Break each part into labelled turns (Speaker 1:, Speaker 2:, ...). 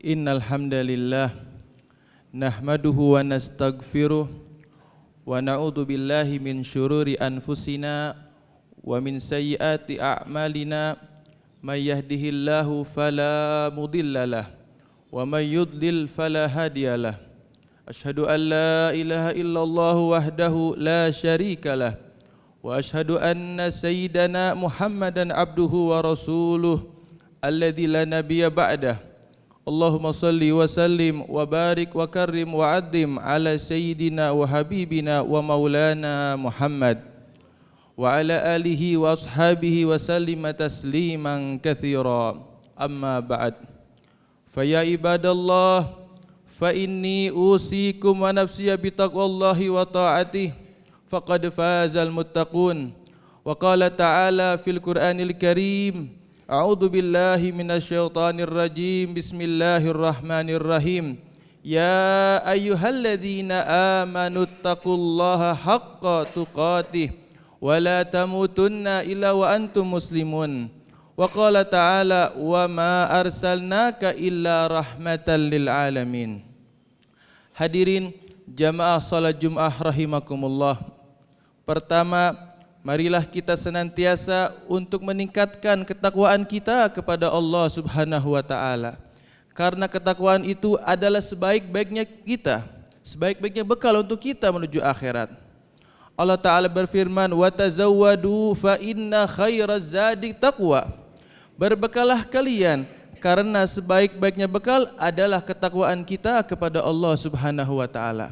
Speaker 1: Innal hamdalillah nahmaduhu wa nastaghfiruh wa na'udzu billahi min syururi anfusina wa min sayyiati a'malina may yahdihillahu fala mudhillalah wa may yudlil fala hadiyalah. Asyhadu an la ilaha illallah wahdahu la syarikalah wa asyhadu anna sayyidana Muhammadan abduhu wa rasuluh alladzi la nabiyya ba'dah. Allahumma salli wa sallim wa barik wa karrim wa addim ala sayyidina wa habibina wa maulana Muhammad wa ala alihi wa ashabihi wa sallima tasliman katsira. Amma ba'd. Fa ya ibadallah fa inni usikum wa nafsiya bi taqwallahi wa ta'atihi faqad fazal muttaqun. Wa qala ta'ala fil Qur'anil Karim, A'udzu billahi minasyaitonir rajim. Bismillahirrahmanirrahim. Ya ayyuhalladzina amanu taqullaha haqqa tuqatih wa la tamutunna illa wa antum muslimun. Wa qala ta'ala wa ma arsalnaka illa rahmatan lil alamin. Hadirin jamaah salat Jumat rahimakumullah. Pertama, marilah kita senantiasa untuk meningkatkan ketakwaan kita kepada Allah Subhanahu wa taala. Karena ketakwaan itu adalah sebaik-baiknya kita, sebaik-baiknya bekal untuk kita menuju akhirat. Allah taala berfirman, "Wa tazawwadu fa inna khairaz zadi taqwa." Berbekalah kalian karena sebaik-baiknya bekal adalah ketakwaan kita kepada Allah Subhanahu wa taala.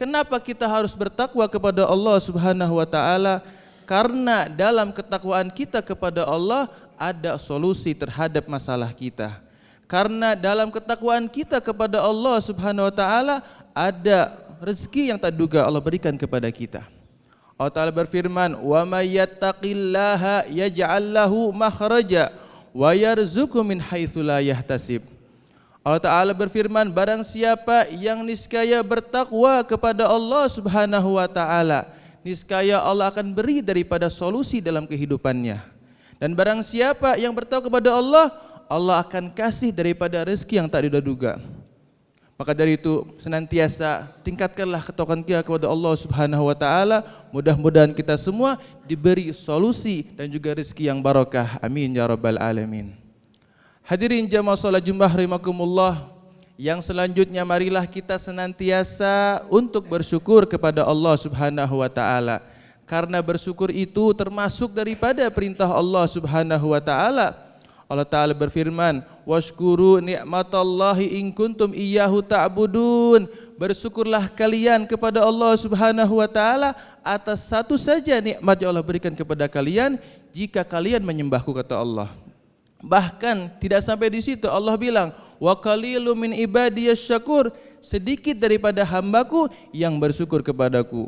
Speaker 1: Kenapa kita harus bertakwa kepada Allah Subhanahu wa taala? Karena dalam ketakwaan kita kepada Allah ada solusi terhadap masalah kita. Karena dalam ketakwaan kita kepada Allah Subhanahu wa taala ada rezeki yang tak duga Allah berikan kepada kita. Allah Ta'ala berfirman, "Wa may yattaqillaha yaj'al lahu makhraja wa yarzuqhu min haitsu la yahtasib." Allah Ta'ala berfirman, barang siapa yang niscaya bertakwa kepada Allah Subhanahu wa taala, niscaya Allah akan beri daripada solusi dalam kehidupannya. Dan barang siapa yang bertakwa kepada Allah, Allah akan kasih daripada rezeki yang tak diduga. Maka dari itu senantiasa tingkatkanlah ketakwaan kita kepada Allah Subhanahu wa taala. Mudah-mudahan kita semua diberi solusi dan juga rezeki yang barokah. Amin ya rabbal alamin. Hadirin jamaah salat Jumat rahimakumullah. Yang selanjutnya marilah kita senantiasa untuk bersyukur kepada Allah Subhanahu wa taala. Karena bersyukur itu termasuk daripada perintah Allah Subhanahu wa taala. Allah Ta'ala berfirman, "Washkuru ni'matallahi in kuntum iyyahu ta'budun." Bersyukurlah kalian kepada Allah Subhanahu wa taala atas satu saja nikmat yang Allah berikan kepada kalian jika kalian menyembahku, kata Allah. Bahkan tidak sampai di situ, Allah bilang, "Wa qalilum min ibadiyasy syakur." Sedikit daripada hambaku yang bersyukur kepadaku.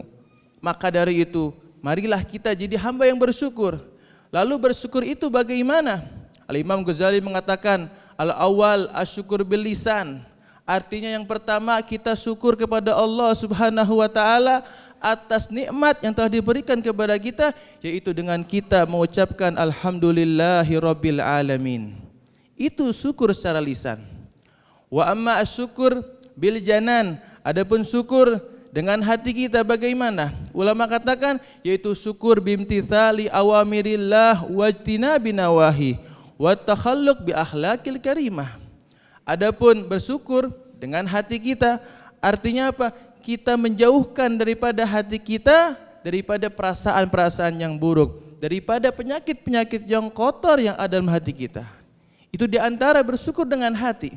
Speaker 1: Maka dari itu, marilah kita jadi hamba yang bersyukur. Lalu bersyukur itu bagaimana? Al-Imam Ghazali mengatakan, al-awwal asyukur bil lisan. Artinya yang pertama kita syukur kepada Allah Subhanahu wa taala atas nikmat yang telah diberikan kepada kita, yaitu dengan kita mengucapkan alhamdulillahi rabbil alamin. Itu syukur secara lisan. Wa amma asyukur bil janan. Adapun syukur dengan hati kita bagaimana? Ulama katakan yaitu syukur bimtithali awamirillah wajtinabi nawahi wa takhalluq bi akhlaqil karimah. Adapun bersyukur dengan hati kita artinya apa? Kita menjauhkan daripada hati kita daripada perasaan-perasaan yang buruk, daripada penyakit-penyakit yang kotor yang ada dalam hati kita. Itu diantara bersyukur dengan hati.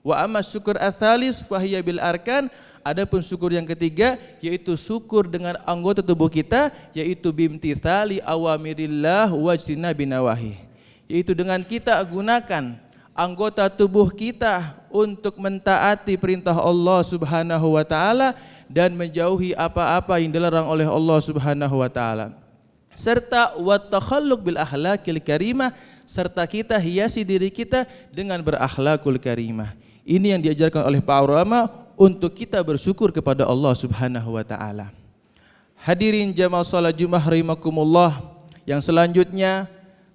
Speaker 1: Wa amma syukur atsalis fahiya bil arkan. Adapun syukur yang ketiga yaitu syukur dengan anggota tubuh kita, yaitu bimtithali awamirillah wajtinabi nawahi. Yaitu dengan kita gunakan anggota tubuh kita untuk mentaati perintah Allah Subhanahu wa taala dan menjauhi apa-apa yang dilarang oleh Allah Subhanahu wa taala. Serta wa takhalluq bil akhlaqil karimah, serta kita hiasi diri kita dengan berakhlakul karimah. Ini yang diajarkan oleh para ulama untuk kita bersyukur kepada Allah Subhanahu wa taala. Hadirin jamaah salat Jumat rahimakumullah, yang selanjutnya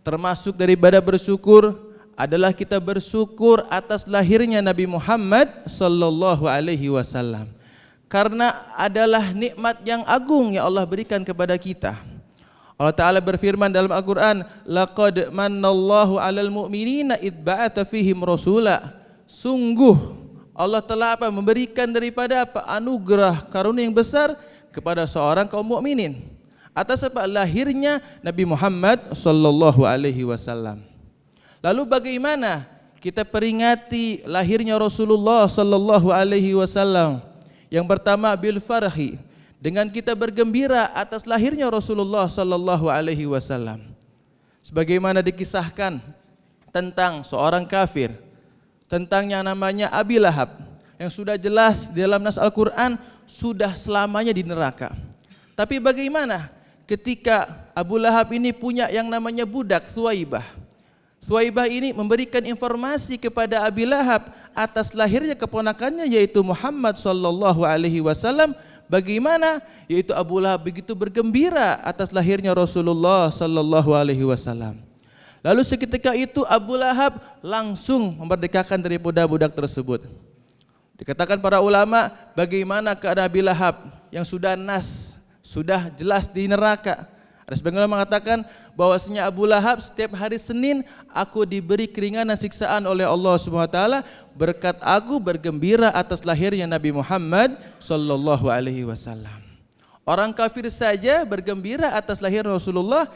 Speaker 1: termasuk daripada bersyukur adalah kita bersyukur atas lahirnya Nabi Muhammad sallallahu alaihi wasallam. Karena adalah nikmat yang agung yang Allah berikan kepada kita. Allah Ta'ala berfirman dalam Al-Quran, laqad mannallahu 'alal mu'minina id ba'atha fihim rasula. Sungguh Allah telah memberikan daripada anugerah karunia yang besar kepada seorang kaum mukminin atas lahirnya Nabi Muhammad sallallahu alaihi wasallam. Lalu bagaimana kita peringati lahirnya Rasulullah sallallahu alaihi wasallam? Yang pertama bil farhi, dengan kita bergembira atas lahirnya Rasulullah sallallahu alaihi wasallam. Sebagaimana dikisahkan tentang seorang kafir, tentang yang namanya Abi Lahab, yang sudah jelas di dalam nas Al-Quran sudah selamanya di neraka. Tapi bagaimana ketika Abu Lahab ini punya yang namanya budak Suwaibah. Suwaibah ini memberikan informasi kepada Abi Lahab atas lahirnya keponakannya yaitu Muhammad sallallahu alaihi wasallam. Bagaimana? Yaitu Abu Lahab begitu bergembira atas lahirnya Rasulullah sallallahu alaihi wasallam. Lalu seketika itu Abu Lahab langsung memerdekakan dari budak tersebut. Dikatakan para ulama, bagaimana keadaan Abi Lahab yang sudah sudah jelas di neraka. Ada sebagian ulama mengatakan bahwasanya Abu Lahab setiap hari Senin aku diberi keringanan siksaan oleh Allah Subhanahu wa taala berkat aku bergembira atas lahirnya Nabi Muhammad sallallahu alaihi wasallam. Orang kafir saja bergembira atas lahir Rasulullah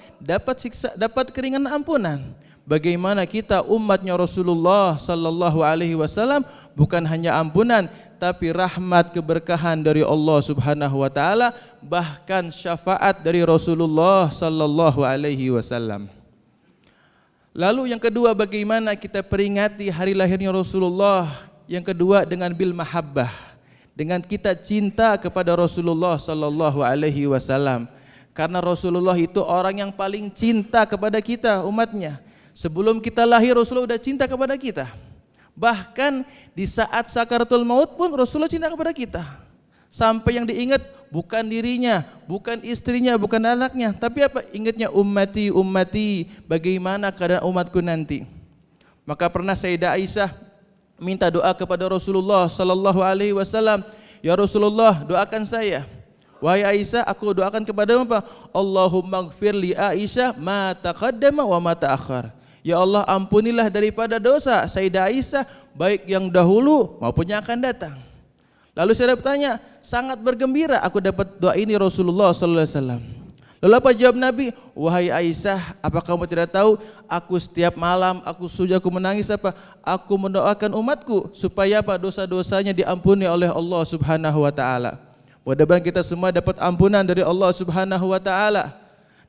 Speaker 1: dapat keringanan ampunan. Bagaimana kita umatnya Rasulullah sallallahu alaihi wasallam bukan hanya ampunan tapi rahmat keberkahan dari Allah Subhanahu wa taala, bahkan syafaat dari Rasulullah sallallahu alaihi wasallam. Lalu yang kedua, bagaimana kita peringati hari lahirnya Rasulullah? Yang kedua dengan bil mahabbah, dengan kita cinta kepada Rasulullah sallallahu alaihi wasallam. Karena Rasulullah itu orang yang paling cinta kepada kita umatnya. Sebelum kita lahir Rasulullah sudah cinta kepada kita. Bahkan di saat sakaratul maut pun Rasulullah cinta kepada kita. Sampai yang diingat bukan dirinya, bukan istrinya, bukan anaknya, tapi ingatnya ummati, bagaimana keadaan umatku nanti. Maka pernah Sayyidah Aisyah minta doa kepada Rasulullah sallallahu alaihi wasallam, ya Rasulullah, doakan saya. Wahai Aisyah, aku doakan kepadamu apa? Allahumma ighfir li Aisyah ma taqaddama wa ma ta'akhkhar. Ya Allah, ampunilah daripada dosa Sayyidah Aisyah baik yang dahulu maupun yang akan datang. Lalu saya bertanya, sangat bergembira aku dapat doa ini Rasulullah sallallahu alaihi wasallam. Lalu apa jawab Nabi? Wahai Aisyah, apa kamu tidak tahu aku setiap malam aku menangis aku mendoakan umatku supaya dosa-dosanya diampuni oleh Allah Subhanahu wa taala. Mudah-mudahan kita semua dapat ampunan dari Allah Subhanahu wa taala.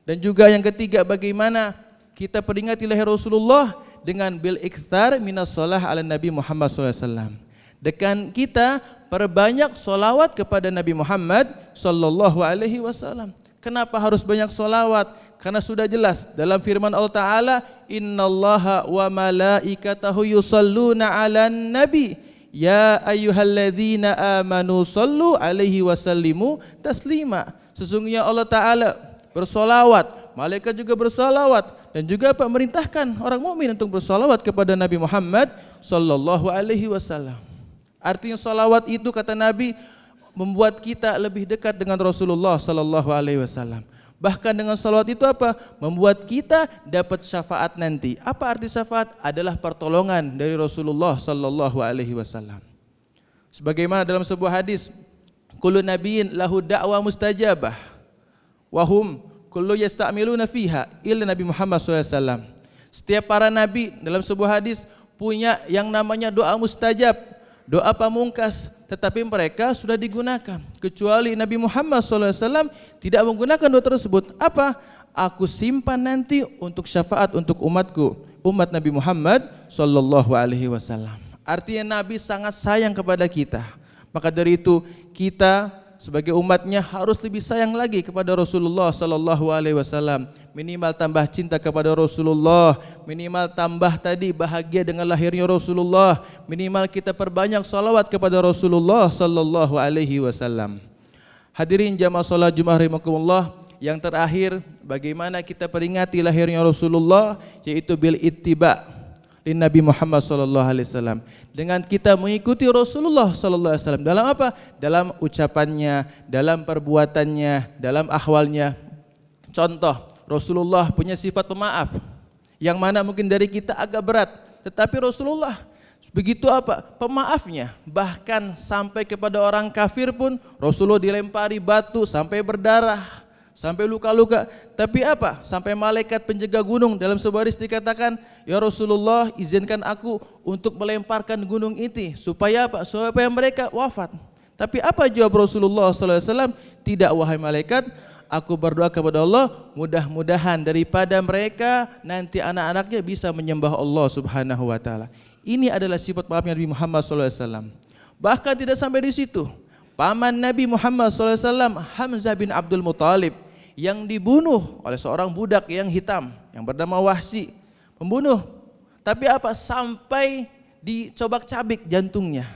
Speaker 1: Dan juga yang ketiga, bagaimana kita peringati lahir Rasulullah dengan bil iktsar minas shalah ala Nabi Muhammad sallallahu alaihi wasallam. Dengan kita perbanyak solawat kepada Nabi Muhammad sallallahu alaihi wasallam. Kenapa harus banyak solawat? Karena sudah jelas dalam firman Allah Ta'ala, innallaha wa malaikatahu yusalluna 'alan nabi ya ayyuhalladzina amanu sallu alaihi wasallimu taslima. Sesungguhnya Allah Ta'ala bersolawat, malaikat juga bersolawat, dan juga memerintahkan orang mukmin untuk bersolawat kepada Nabi Muhammad sallallahu alaihi wasallam. Artinya solawat itu kata Nabi membuat kita lebih dekat dengan Rasulullah sallallahu alaihi wasallam. Bahkan dengan salawat itu membuat kita dapat syafaat nanti. Apa arti syafaat? Adalah pertolongan dari Rasulullah sallallahu alaihi wasallam. Sebagaimana dalam sebuah hadis, kullu nabiyyin lahu da'wa mustajabah wa hum kullu yasta'miluna fiha illa Nabi Muhammad SAW. Setiap para nabi dalam sebuah hadis punya yang namanya doa mustajab, doa pamungkas, tetapi mereka sudah digunakan. Kecuali Nabi Muhammad SAW tidak menggunakan doa tersebut. Apa? Aku simpan nanti untuk syafaat untuk umatku, umat Nabi Muhammad SAW. Artinya Nabi sangat sayang kepada kita. Maka dari itu kita sebagai umatnya harus lebih sayang lagi kepada Rasulullah sallallahu alaihi wasallam. Minimal tambah cinta kepada Rasulullah, minimal tambah tadi bahagia dengan lahirnya Rasulullah, minimal kita perbanyak salawat kepada Rasulullah sallallahu alaihi wasallam. Hadirin jamaah salat Jumat rahimakumullah, yang terakhir bagaimana kita peringati lahirnya Rasulullah yaitu bil ittiba. Nabi Muhammad sallallahu alaihi wasallam. Dengan kita mengikuti Rasulullah sallallahu alaihi wasallam dalam apa? Dalam ucapannya, dalam perbuatannya, dalam ahwalnya. Contoh, Rasulullah punya sifat pemaaf yang mana mungkin dari kita agak berat, tetapi Rasulullah begitu apa? Pemaafnya. Bahkan sampai kepada orang kafir pun Rasulullah dilempari batu sampai berdarah, sampai luka-luka. Tapi apa? Sampai malaikat penjaga gunung dalam sebuah hadis dikatakan, "Ya Rasulullah, izinkan aku untuk melemparkan gunung itu supaya apa? Supaya mereka wafat." Tapi apa jawab Rasulullah sallallahu alaihi wasallam? "Tidak, wahai malaikat, aku berdoa kepada Allah, mudah-mudahan daripada mereka nanti anak-anaknya bisa menyembah Allah Subhanahu wa taala." Ini adalah sifat maafnya Nabi Muhammad sallallahu alaihi wasallam. Bahkan tidak sampai di situ. Paman Nabi Muhammad sallallahu alaihi wasallam, Hamzah bin Abdul Muthalib, yang dibunuh oleh seorang budak yang hitam yang bernama Wahsy, membunuh. Tapi apa? Sampai dicobak-cabik jantungnya.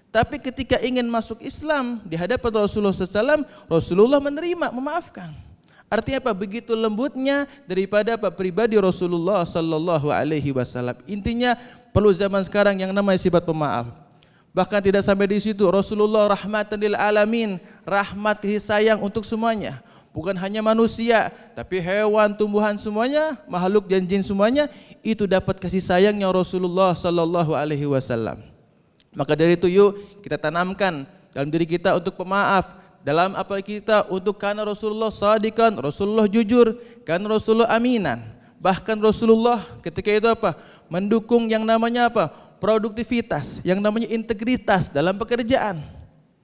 Speaker 1: Tapi ketika ingin masuk Islam di hadapan Rasulullah SAW, Rasulullah menerima, memaafkan. Artinya apa? Begitu lembutnya daripada apa? Pribadi Rasulullah sallallahu alaihi wasallam. Intinya perlu zaman sekarang yang namanya sifat pemaaf. Bahkan tidak sampai di situ, Rasulullah rahmatan lil alamin, rahmat kasih sayang untuk semuanya. Bukan hanya manusia, tapi hewan, tumbuhan semuanya, makhluk dan jin semuanya itu dapat kasih sayangnya Rasulullah sallallahu alaihi wasallam. Maka dari itu yuk kita tanamkan dalam diri kita untuk pemaaf, dalam apa kita untuk karena Rasulullah shadiqan, Rasulullah jujur, karena Rasulullah aminan. Bahkan Rasulullah ketika itu apa? Mendukung yang namanya apa? Produktivitas, yang namanya integritas dalam pekerjaan.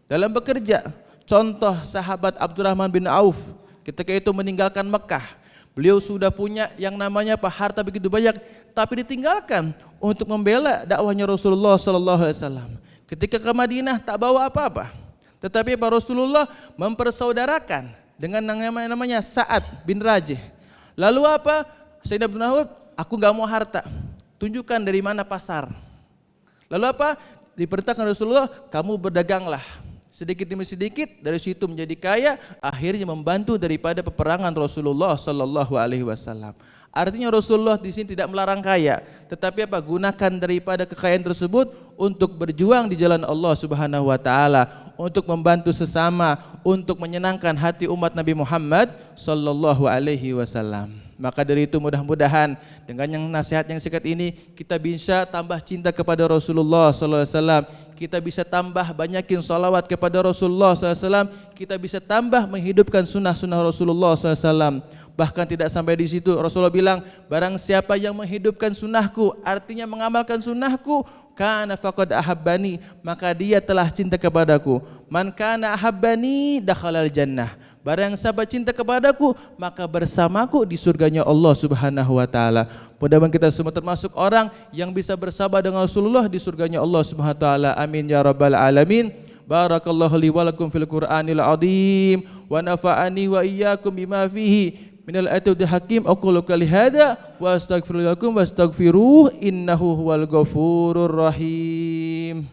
Speaker 1: Dalam bekerja. Contoh sahabat Abdurrahman bin Auf ketika itu meninggalkan Mekah. Beliau sudah punya yang namanya apa? Harta begitu banyak, tapi ditinggalkan untuk membela dakwahnya Rasulullah sallallahu alaihi wasallam. Ketika ke Madinah tak bawa apa-apa. Tetapi Pak Rasulullah mempersaudarakan dengan yang namanya Sa'ad bin Rajih. Lalu apa? Sayyidina Ibn Mas'ud, aku enggak mau harta. Tunjukkan dari mana pasar. Lalu apa? Diperintahkan Rasulullah, kamu berdaganglah. Sedikit demi sedikit dari situ menjadi kaya, akhirnya membantu daripada peperangan Rasulullah sallallahu alaihi wasallam. Artinya Rasulullah di sini tidak melarang kaya, tetapi apa? Gunakan daripada kekayaan tersebut untuk berjuang di jalan Allah Subhanahu wa taala, untuk membantu sesama, untuk menyenangkan hati umat Nabi Muhammad sallallahu alaihi wasallam. Maka dari itu mudah-mudahan dengan yang nasihat yang singkat ini kita bisa tambah cinta kepada Rasulullah sallallahu alaihi wasallam, kita bisa tambah banyakin salawat kepada Rasulullah sallallahu alaihi wasallam, kita bisa tambah menghidupkan sunnah-sunnah Rasulullah sallallahu alaihi wasallam. Bahkan tidak sampai di situ, Rasulullah bilang, barang siapa yang menghidupkan sunnahku, artinya mengamalkan sunnahku, kana faqad ahabbani, maka dia telah cinta kepadaku. Man kana ahabbani dakhalal jannah. Barang siapa cinta kepadaku, maka bersamaku di surganya Allah Subhanahu wa taala. Mudah-mudahan kita semua termasuk orang yang bisa bersama dengan Rasulullah di surganya Allah Subhanahu wa taala. Amin ya rabbal alamin. Barakallahu li wa lakum fil Qur'anil azim wa nafa'ani wa iyyakum bima fihi minal ayati hakim. Aqulu qali hada wa astaghfirullakum wastaghfiruh innahu huwal ghafurur rahim.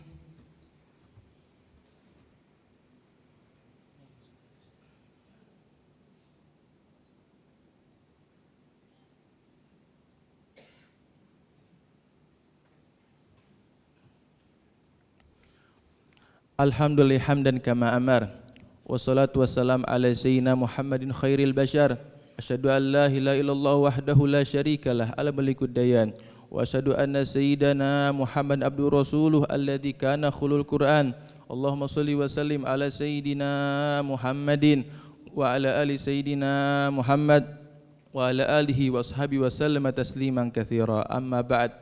Speaker 1: Alhamdulillah hamdan kama amar. Wassalatu wassalam ala sayyidina Muhammadin khairil bashar. Asyhadu an la ilaha illallah wahdahu la syarikalah al malikud dayan. Wa asyhadu anna sayyidana Muhammad abdur rasuluh alladzi kana khulul Qur'an. Allahumma shalli wa sallim ala sayyidina Muhammadin wa ala ali sayyidina Muhammad wa ala alihi wa ashabihi wa sallama tasliman katsira. Amma ba'd.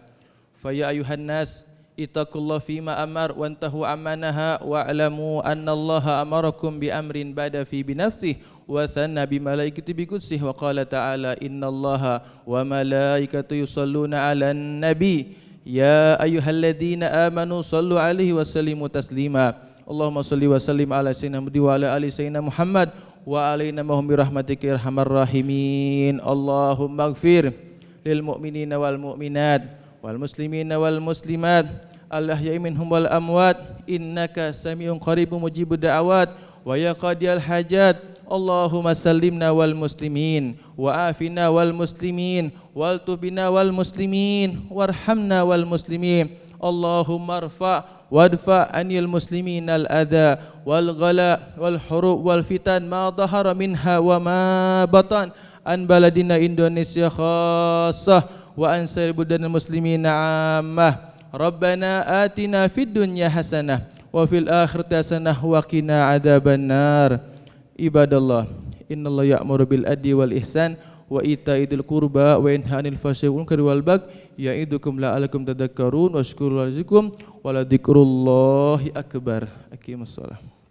Speaker 1: Fa ya ayuhan nas ittaqullah fima amar wantahu amma naha wa'lamu anna Allah amarakum bi amrin bada fi binafsihi wa thanna bi malaikati bi qudsihi wa qala ta'ala innallaha wa malaikatahu yusalluna 'alan nabi ya ayyuhalladzina amanu sallu 'alaihi wa sallimu taslima. Allahumma shalli wa sallim ala sayyidina Muhammad wa ala ali sayyidina Muhammad wa alaina mahum bi rahmatika ya arhamar rahimin. Allahumma ighfir lil mu'minina wal mu'minat wal muslimina wal muslimat al-ahya'i minhum wal amwat innaka sami'un qaribun mujibud da'awat wa ya qadiyal hajat. Allahumma sallimna wal muslimin wa afina wal muslimin wal tubina wal muslimin warhamna wal muslimin. Allahumma arfa wadfa anil muslimin al adha wal ghala wal hurub wal fitan ma dhahara minha wa ma batan an baladina Indonesia khassah wa an sair budanil muslimin ammah. Rabbana atina fid dunya hasanah wa fil akhirati hasanah wa qina adzabannar. Ibadallah, innallaha ya'muru bil adli wal ihsan wa itaidil qurba wa yanha 'anil fahsya'i wal munkari wal baghi ya'idukum la'allakum tadhakkarun washkuru lakum wa la dzikrullahi akbar. Aqimussalah.